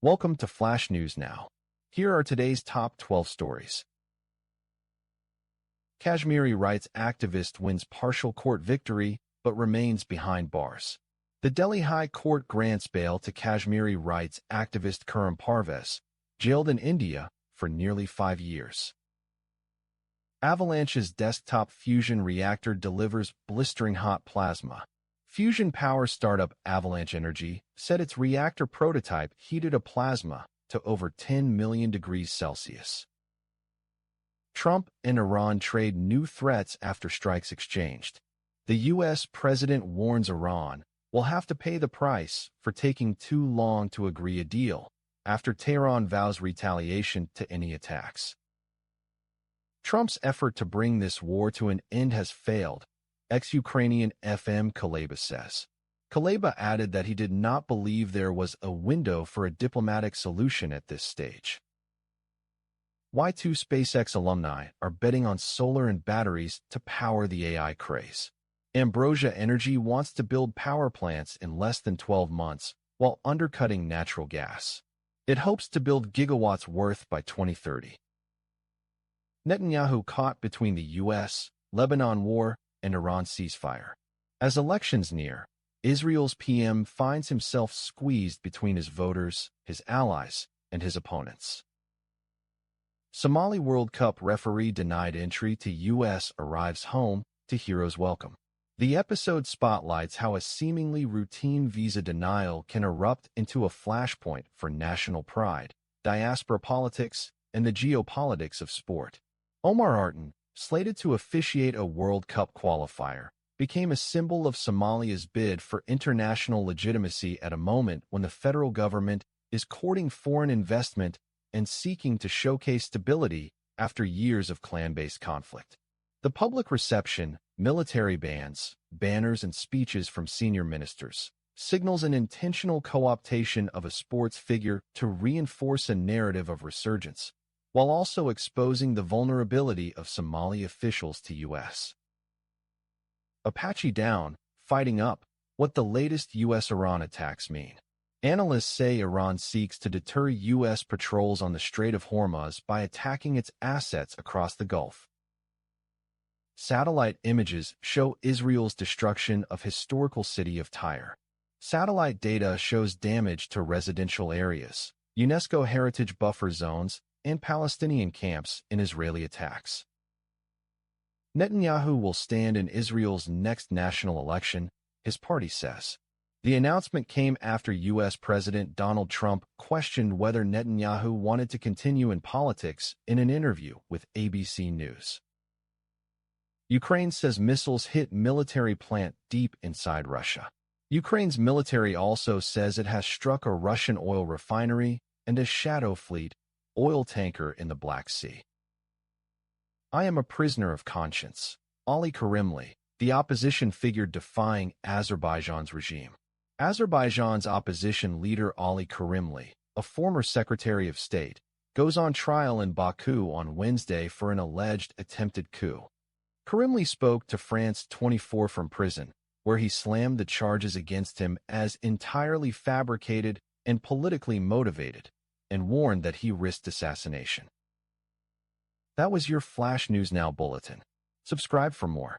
Welcome to Flash News Now. Here are today's top 12 stories. Kashmiri rights activist wins partial court victory but remains behind bars. The Delhi High Court grants bail to Kashmiri rights activist Karim Parvez, jailed in India for nearly 5 years. Avalanche's desktop fusion reactor delivers blistering-hot plasma. Fusion power startup Avalanche Energy said its reactor prototype heated a plasma to over 10 million degrees Celsius. Trump and Iran trade new threats after strikes exchanged. The U.S. president warns Iran will have to pay the price for taking too long to agree a deal after Tehran vows retaliation to any attacks. Trump's effort to bring this war to an end has failed, ex-Ukrainian FM Kuleba says. Kuleba added that he did not believe there was a window for a diplomatic solution at this stage. Why two SpaceX alumni are betting on solar and batteries to power the AI craze. Ambrosia Energy wants to build power plants in less than 12 months while undercutting natural gas. It hopes to build gigawatts worth by 2030. Netanyahu caught between the U.S., Lebanon war, and Iran ceasefire. As elections near, Israel's PM finds himself squeezed between his voters, his allies, and his opponents. Somali World Cup referee denied entry to U.S. arrives home to hero's welcome. The episode spotlights how a seemingly routine visa denial can erupt into a flashpoint for national pride, diaspora politics, and the geopolitics of sport. Omar Artan, slated to officiate a World Cup qualifier, became a symbol of Somalia's bid for international legitimacy at a moment when the federal government is courting foreign investment and seeking to showcase stability after years of clan-based conflict. The public reception, military bands, banners, and speeches from senior ministers signals an intentional co-optation of a sports figure to reinforce a narrative of resurgence, while also exposing the vulnerability of Somali officials to U.S. Apache down, fighting up, what the latest U.S.-Iran attacks mean. Analysts say Iran seeks to deter U.S. patrols on the Strait of Hormuz by attacking its assets across the Gulf. Satellite images show Israel's destruction of historical city of Tyre. Satellite data shows damage to residential areas, UNESCO heritage buffer zones, and Palestinian camps in Israeli attacks. Netanyahu will stand in Israel's next national election, his party says. The announcement came after U.S. President Donald Trump questioned whether Netanyahu wanted to continue in politics in an interview with ABC News. Ukraine says missiles hit military plant deep inside Russia. Ukraine's military also says it has struck a Russian oil refinery and a shadow fleet oil tanker in the Black Sea. I am a prisoner of conscience. Ali Karimli, the opposition figure defying Azerbaijan's regime. Azerbaijan's opposition leader Ali Karimli, a former Secretary of State, goes on trial in Baku on Wednesday for an alleged attempted coup. Karimli spoke to France 24 from prison, where he slammed the charges against him as entirely fabricated and politically motivated, and warned that he risked assassination. That was your Flash News Now bulletin. Subscribe for more.